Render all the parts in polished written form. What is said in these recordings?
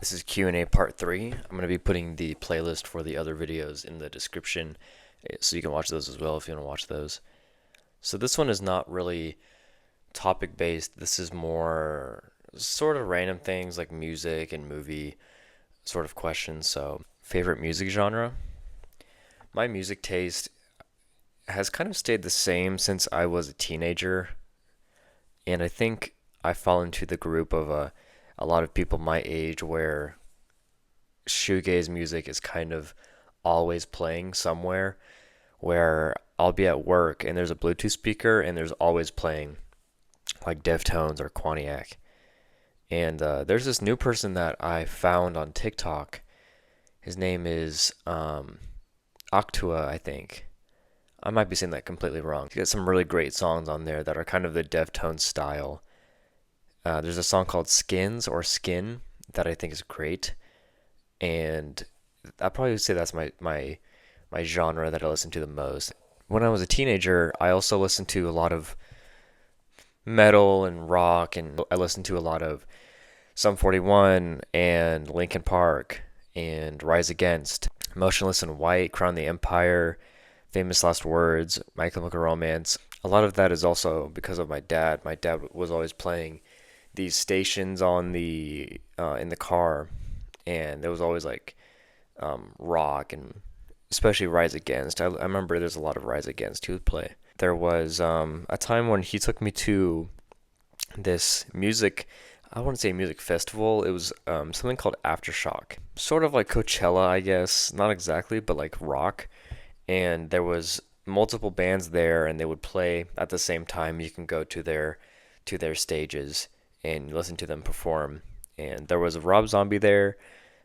This is Q&A part 3. I'm going to be putting the playlist for the other videos in the description so you can watch those as well if you want to watch those. So this one is not really topic based. This is more sort of random things like music and movie sort of questions. So, favorite music genre? My music taste has kind of stayed the same since I was a teenager, and I think I fall into the group of a lot of people my age where shoegaze music is kind of always playing somewhere, where I'll be at work and there's a Bluetooth speaker and there's always playing like Deftones or Quaniac. And there's this new person that I found on TikTok. His name is Octua, I think. I might be saying that completely wrong. He got some really great songs on there that are kind of the Deftones style. There's a song called Skins or Skin that I think is great. And I probably would say that's my genre that I listen to the most. When I was a teenager, I also listened to a lot of metal and rock, and I listened to a lot of Sum 41 and Linkin Park and Rise Against, Motionless in White, Crown the Empire, Famous Last Words, My Chemical Romance. A lot of that is also because of my dad. My dad was always playing these stations on the in the car, and there was always like rock and especially Rise Against. I remember there's a lot of Rise Against he would play. There was a time when he took me to this music, I wouldn't say music festival. It was something called Aftershock. Sort of like Coachella, I guess. Not exactly, but like rock. And there was multiple bands there and they would play at the same time. You can go to their stages and listen to them perform. And there was Rob Zombie there.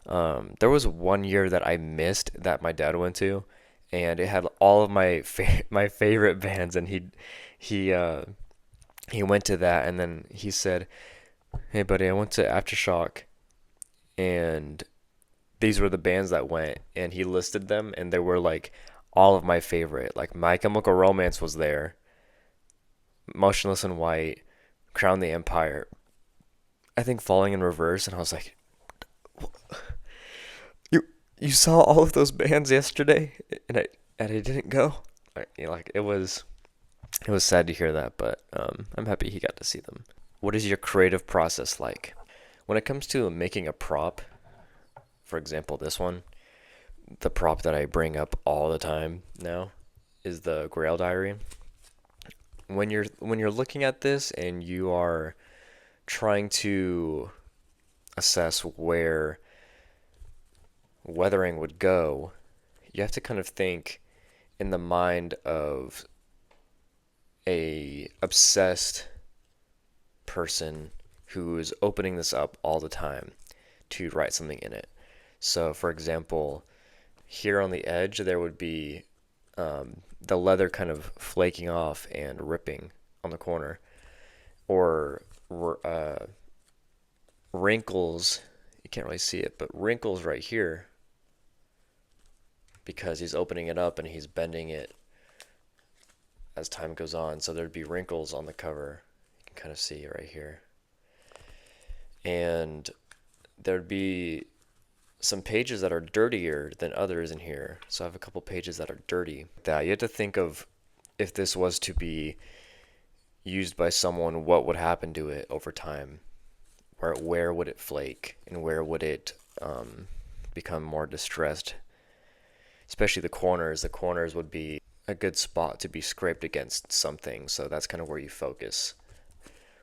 There was one year that I missed that my dad went to, and it had all of my favorite bands, and he went to that, and then he said, "Hey, buddy, I went to Aftershock, and these were the bands that went," and he listed them, and they were like all of my favorite. Like My Chemical Romance was there, Motionless in White, Crown the Empire, I think Falling in Reverse, and I was like, You you saw all of those bands yesterday, and I didn't go. Like it was sad to hear that, but I'm happy he got to see them. What is your creative process like? When it comes to making a prop, for example, this one, the prop that I bring up all the time now is the Grail Diary. When you're looking at this and you are trying to assess where weathering would go, you have to kind of think in the mind of a obsessed person who is opening this up all the time to write something in it. So, for example, here on the edge, there would be the leather kind of flaking off and ripping on the corner, or wrinkles. You can't really see it, but wrinkles right here because he's opening it up and he's bending it as time goes on. So there'd be wrinkles on the cover. You can kind of see right here. And there'd be some pages that are dirtier than others in here. So I have a couple pages that are dirty. That you have to think of, if this was to be used by someone, what would happen to it over time? Where would it flake, and where would it become more distressed? Especially the corners. The corners would be a good spot to be scraped against something, so that's kind of where you focus.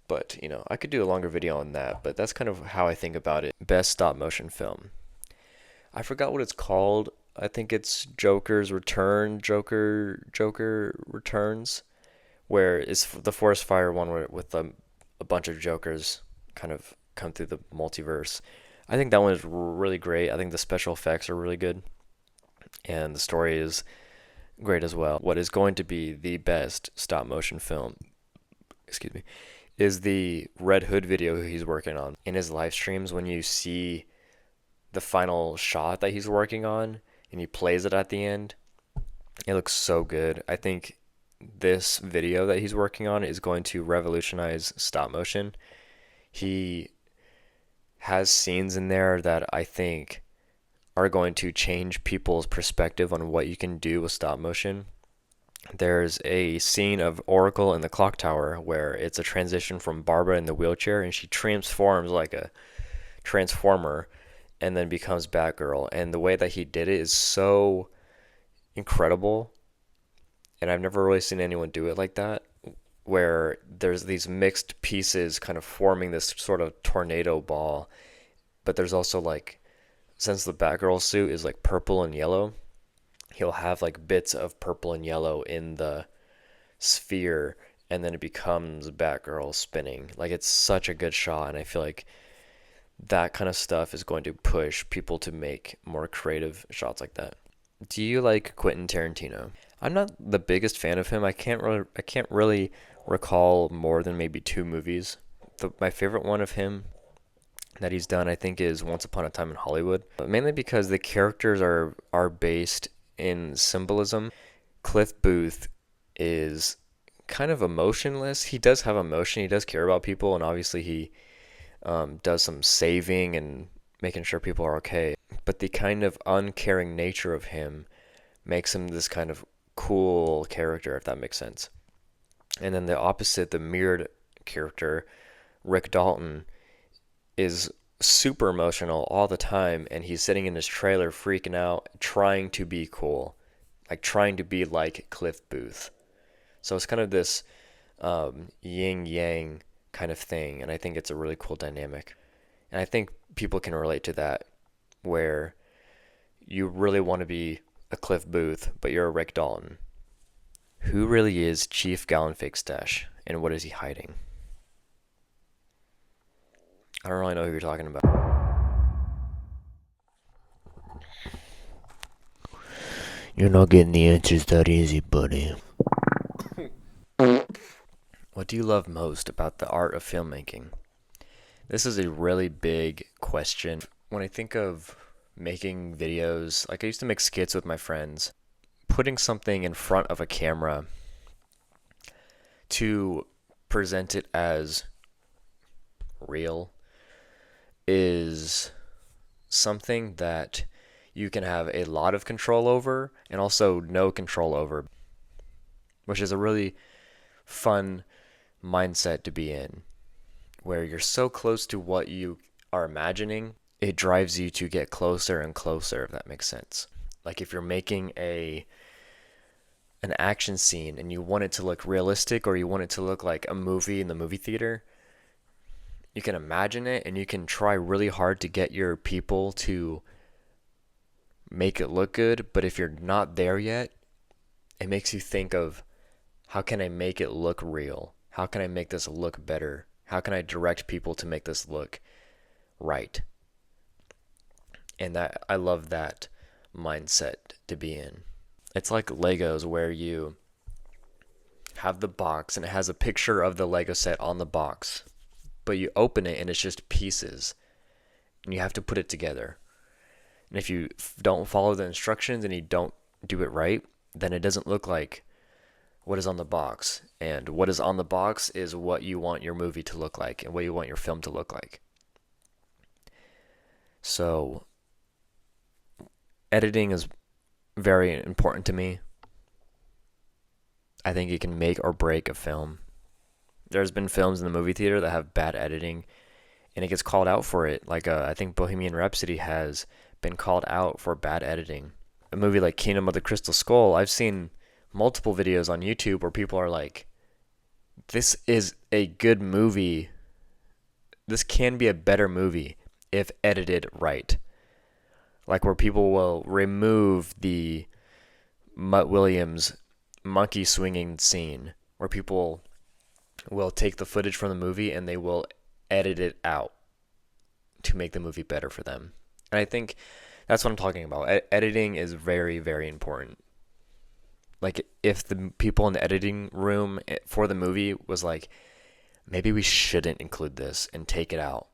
But, I could do a longer video on that, but that's kind of how I think about it. Best stop motion film. I forgot what it's called. I think it's Joker's Return, Joker Returns, where it's the forest fire one with a bunch of Jokers kind of come through the multiverse. I think that one is really great. I think the special effects are really good, and the story is great as well. What is going to be the best stop motion film, excuse me, is the Red Hood video he's working on. In his live streams, when you see the final shot that he's working on and he plays it at the end, it looks so good. I think this video that he's working on is going to revolutionize stop motion. He has scenes in there that I think are going to change people's perspective on what you can do with stop motion. There's a scene of Oracle in the clock tower where it's a transition from Barbara in the wheelchair and she transforms like a transformer and then becomes Batgirl. And the way that he did it is so incredible. And I've never really seen anyone do it like that, where there's these mixed pieces kind of forming this sort of tornado ball. But there's also like, since the Batgirl suit is like purple and yellow, he'll have like bits of purple and yellow in the sphere, and then it becomes Batgirl spinning. Like, it's such a good shot, and I feel like that kind of stuff is going to push people to make more creative shots like that. Do you like Quentin Tarantino? I'm not the biggest fan of him. I can't really recall more than maybe two movies. My favorite one of him that he's done, I think, is Once Upon a Time in Hollywood. But mainly because the characters are based in symbolism. Cliff Booth is kind of emotionless. He does have emotion. He does care about people, and obviously he does some saving and making sure people are okay. But the kind of uncaring nature of him makes him this kind of cool character, if that makes sense. And then the opposite, the mirrored character, Rick Dalton, is super emotional all the time, and he's sitting in his trailer freaking out, trying to be cool, like trying to be like Cliff Booth. So it's kind of this yin yang kind of thing, and I think it's a really cool dynamic. And I think people can relate to that, where you really want to be a Cliff Booth, but you're a Rick Dalton. Who really is Chief Galen Fakestache, and what is he hiding? I don't really know who you're talking about. You're not getting the answers that easy, buddy. What do you love most about the art of filmmaking? This is a really big question. When I think of making videos, like I used to make skits with my friends, putting something in front of a camera to present it as real is something that you can have a lot of control over and also no control over, which is a really fun mindset to be in, where you're so close to what you are imagining, it drives you to get closer and closer, if that makes sense. Like if you're making an action scene and you want it to look realistic, or you want it to look like a movie in the movie theater, you can imagine it and you can try really hard to get your people to make it look good. But if you're not there yet, it makes you think of, how can I make it look real? How can I make this look better? How can I direct people to make this look right? And that, I love that mindset to be in. It's like Legos, where you have the box and it has a picture of the Lego set on the box, but you open it and it's just pieces, and you have to put it together. And if you don't follow the instructions and you don't do it right, then it doesn't look like what is on the box. And what is on the box is what you want your movie to look like and what you want your film to look like. So editing is very important to me. I think it can make or break a film. There's been films in the movie theater that have bad editing, and it gets called out for it. Like I think Bohemian Rhapsody has been called out for bad editing. A movie like Kingdom of the Crystal Skull, I've seen multiple videos on YouTube where people are like, this is a good movie. This can be a better movie if edited right. Like where people will remove the Mutt Williams monkey swinging scene, where people will take the footage from the movie and they will edit it out to make the movie better for them. And I think that's what I'm talking about. Editing is very, very important. Like if the people in the editing room for the movie was like, maybe we shouldn't include this and take it out,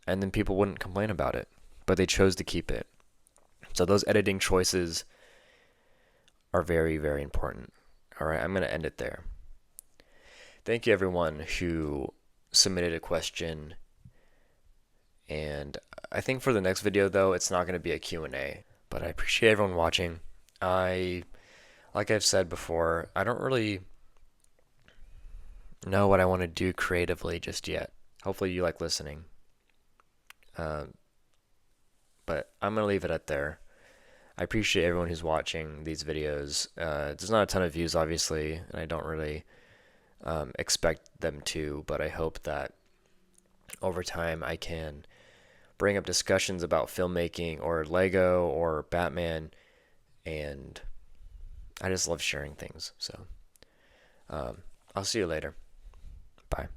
and then people wouldn't complain about it, but they chose to keep it. So those editing choices are very, very important. All right, I'm going to end it there. Thank you everyone who submitted a question And I think for the next video though, it's not going to be a Q&A. But I appreciate everyone watching. Like I've said before, I don't really know what I want to do creatively just yet. Hopefully you like listening. Uh, but I'm going to leave it at there. I appreciate everyone who's watching these videos. There's not a ton of views, obviously, and I don't really expect them to, but I hope that over time I can bring up discussions about filmmaking or Lego or Batman, and I just love sharing things. So I'll see you later. Bye.